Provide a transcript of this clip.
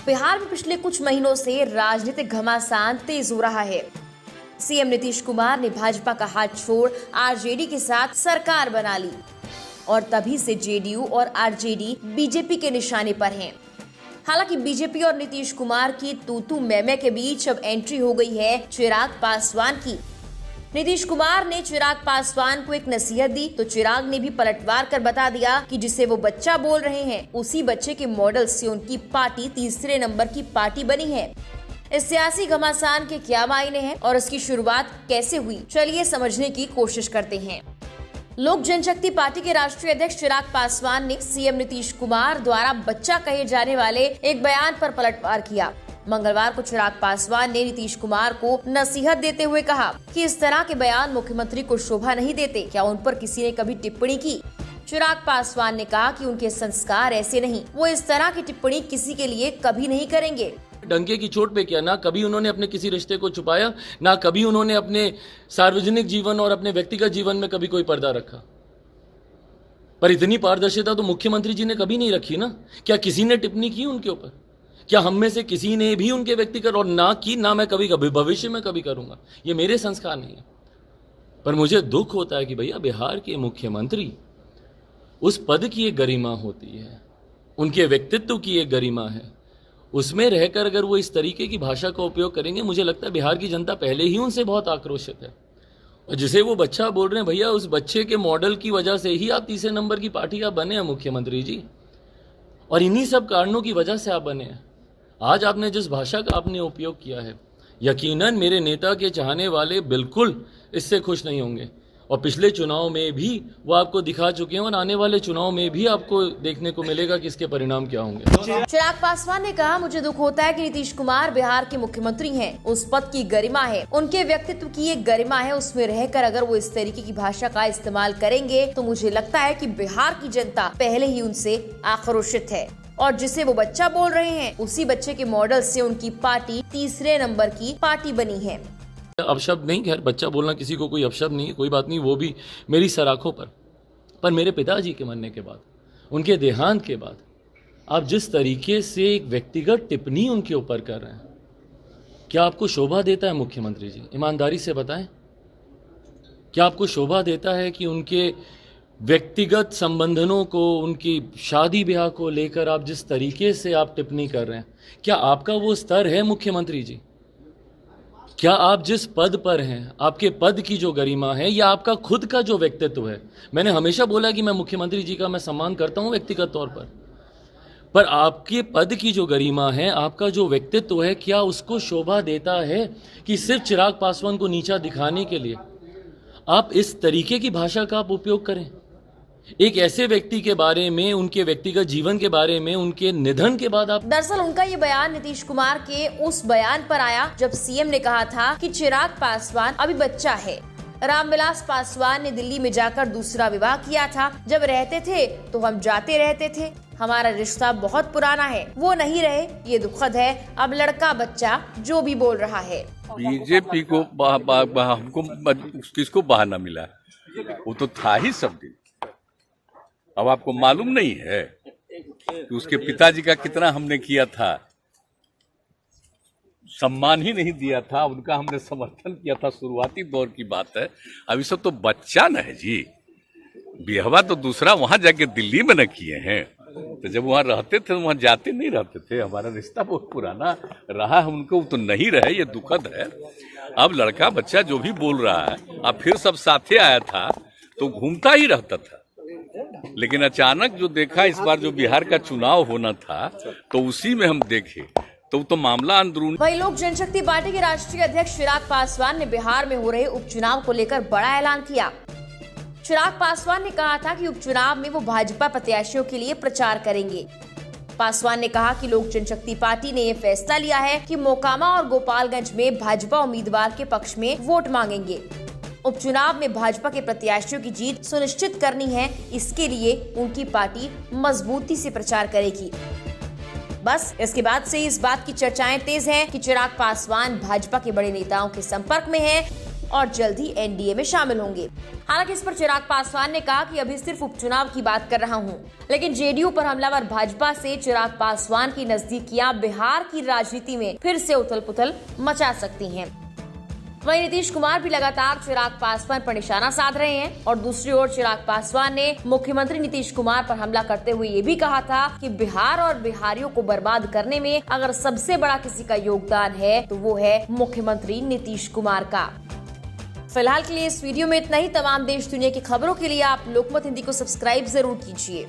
बिहार में पिछले कुछ महीनों से राजनीतिक घमासान तेज हो रहा है। सीएम नीतीश कुमार ने भाजपा का हाथ छोड़ आरजेडी के साथ सरकार बना ली और तभी से जेडीयू और आरजेडी बीजेपी के निशाने पर हैं। हालांकि बीजेपी और नीतीश कुमार की तू मैं के बीच अब एंट्री हो गई है चिराग पासवान की। नीतीश कुमार ने चिराग पासवान को एक नसीहत दी तो चिराग ने भी पलटवार कर बता दिया कि जिसे वो बच्चा बोल रहे हैं उसी बच्चे के मॉडल से उनकी पार्टी तीसरे नंबर की पार्टी बनी है। इस सियासी घमासान के क्या मायने हैं और इसकी शुरुआत कैसे हुई, चलिए समझने की कोशिश करते हैं। लोक जनशक्ति पार्टी के राष्ट्रीय अध्यक्ष चिराग पासवान ने सीएम नीतीश कुमार द्वारा बच्चा कहे जाने वाले एक बयान पर पलटवार किया। मंगलवार को चिराग पासवान ने नीतीश कुमार को नसीहत देते हुए कहा कि इस तरह के बयान मुख्यमंत्री को शोभा नहीं देते। क्या उन पर किसी ने कभी टिप्पणी की? चिराग पासवान ने कहा कि उनके संस्कार ऐसे नहीं, वो इस तरह की टिप्पणी किसी के लिए कभी नहीं करेंगे। डंके की चोट पे किया, ना कभी उन्होंने अपने किसी रिश्ते को छुपाया, ना कभी उन्होंने अपने सार्वजनिक जीवन और अपने व्यक्तिगत जीवन में कभी कोई पर्दा रखा। पर इतनी पारदर्शिता तो मुख्यमंत्री जी ने कभी नहीं रखी ना। क्या किसी ने टिप्पणी की उनके ऊपर? क्या हम में से किसी ने भी उनके व्यक्तिगत और ना की, ना मैं कभी भविष्य में कभी करूंगा। ये मेरे संस्कार नहीं है। पर मुझे दुख होता है कि भैया बिहार के मुख्यमंत्री, उस पद की एक गरिमा होती है, उनके व्यक्तित्व की एक गरिमा है, उसमें रहकर अगर वो इस तरीके की भाषा का उपयोग करेंगे, मुझे लगता है बिहार की जनता पहले ही उनसे बहुत आक्रोशित है। और जिसे वो बच्चा बोल रहे हैं, भैया उस बच्चे के मॉडल की वजह से ही आप तीसरे नंबर की पार्टी आप बने हैं मुख्यमंत्री जी, और इन्हीं सब कारणों की वजह से आप बने हैं। आज आपने जिस भाषा का आपने उपयोग किया है, यकीनन मेरे नेता के चाहने वाले बिल्कुल इससे खुश नहीं होंगे। और पिछले चुनाव में भी वो आपको दिखा चुके हैं और आने वाले चुनाव में भी आपको देखने को मिलेगा कि इसके परिणाम क्या होंगे। चिराग पासवान ने कहा, मुझे दुख होता है कि नीतीश कुमार बिहार के मुख्यमंत्री हैं। उस पद की गरिमा है, उनके व्यक्तित्व की एक गरिमा है, उसमें रहकर अगर वो इस तरीके की भाषा का इस्तेमाल करेंगे तो मुझे लगता है कि बिहार की जनता पहले ही उनसे आक्रोशित है। और जिसे वो बच्चा बोल रहे हैं उसी बच्चे के मॉडल से उनकी पार्टी तीसरे नंबर की पार्टी बनी है। अपशब्द नहीं, खैर बच्चा बोलना किसी को कोई अपशब्द नहीं है, कोई बात नहीं, वो भी मेरी सराखों पर मेरे पिताजी के मरने के बाद, उनके देहांत के बाद आप जिस तरीके से एक व्यक्तिगत टिप्पणी उनके ऊपर कर रहे हैं, क्या आपको शोभा देता है मुख्यमंत्री जी? ईमानदारी से बताएं, क्या आपको शोभा देता है कि उनके व्यक्तिगत संबंधों को, उनकी शादी ब्याह को लेकर आप जिस तरीके से आप टिप्पणी कर रहे हैं, क्या आपका वो स्तर है मुख्यमंत्री जी? क्या आप जिस पद पर हैं, आपके पद की जो गरिमा है या आपका खुद का जो व्यक्तित्व है? मैंने हमेशा बोला कि मैं मुख्यमंत्री जी का मैं सम्मान करता हूं व्यक्तिगत तौर पर आपके पद की जो गरिमा है, आपका जो व्यक्तित्व है, क्या उसको शोभा देता है कि सिर्फ चिराग पासवान को नीचा दिखाने के लिए आप इस तरीके की भाषा का आप उपयोग करें? एक ऐसे व्यक्ति के बारे में, उनके व्यक्तिगत जीवन के बारे में, उनके निधन के बाद आप। दरअसल उनका ये बयान नीतीश कुमार के उस बयान पर आया जब सीएम ने कहा था कि चिराग पासवान अभी बच्चा है। रामविलास पासवान ने दिल्ली में जाकर दूसरा विवाह किया था। जब रहते थे तो हम जाते रहते थे, हमारा रिश्ता बहुत पुराना है, वो नहीं रहे, ये दुखद है। अब लड़का बच्चा जो भी बोल रहा है। बीजेपी को हमको किसको बहाना मिला? वो तो था ही सब दिन। अब आपको मालूम नहीं है कि उसके पिताजी का कितना हमने किया था, सम्मान ही नहीं दिया था, उनका हमने समर्थन किया था। शुरुआती दौर की बात है। अभी सब तो बच्चा न है जी। बिहवा तो दूसरा वहां जाके दिल्ली में न किए हैं। तो जब वहां रहते थे तो वहां जाते नहीं रहते थे। हमारा रिश्ता बहुत पुराना रहा है, उनको तो नहीं रहे, ये दुखद है। अब लड़का बच्चा जो भी बोल रहा है, अब फिर सब साथे आया था तो घूमता ही रहता था। लेकिन अचानक जो देखा इस बार जो बिहार का चुनाव होना था तो उसी में हम देखे तो मामला अंदरूनी। वहीं लोक जनशक्ति पार्टी के राष्ट्रीय अध्यक्ष चिराग पासवान ने बिहार में हो रहे उपचुनाव को लेकर बड़ा ऐलान किया। चिराग पासवान ने कहा था कि उपचुनाव में वो भाजपा प्रत्याशियों के लिए प्रचार करेंगे। पासवान ने कहा कि लोक जनशक्ति पार्टी ने ये फैसला लिया है कि मोकामा और गोपालगंज में भाजपा उम्मीदवार के पक्ष में वोट मांगेंगे। उपचुनाव में भाजपा के प्रत्याशियों की जीत सुनिश्चित करनी है, इसके लिए उनकी पार्टी मजबूती से प्रचार करेगी। बस इसके बाद से इस बात की चर्चाएं तेज हैं कि चिराग पासवान भाजपा के बड़े नेताओं के संपर्क में हैं। और जल्द ही एनडीए में शामिल होंगे। हालांकि इस पर चिराग पासवान ने कहा कि अभी सिर्फ उपचुनाव की बात कर रहा हूं, लेकिन जेडीयू पर हमलावर भाजपा से चिराग पासवान की नजदीकियां बिहार की राजनीति में फिर से उथल-पुथल मचा सकती हैं। वहीं नीतीश कुमार भी लगातार चिराग पासवान पर निशाना साध रहे हैं और दूसरी ओर चिराग पासवान ने मुख्यमंत्री नीतीश कुमार पर हमला करते हुए ये भी कहा था कि बिहार और बिहारियों को बर्बाद करने में अगर सबसे बड़ा किसी का योगदान है तो वो है मुख्यमंत्री नीतीश कुमार का। फिलहाल के लिए इस वीडियो में इतना ही। तमाम देश दुनिया की खबरों के लिए आप लोकमत हिंदी को सब्सक्राइब जरूर कीजिए।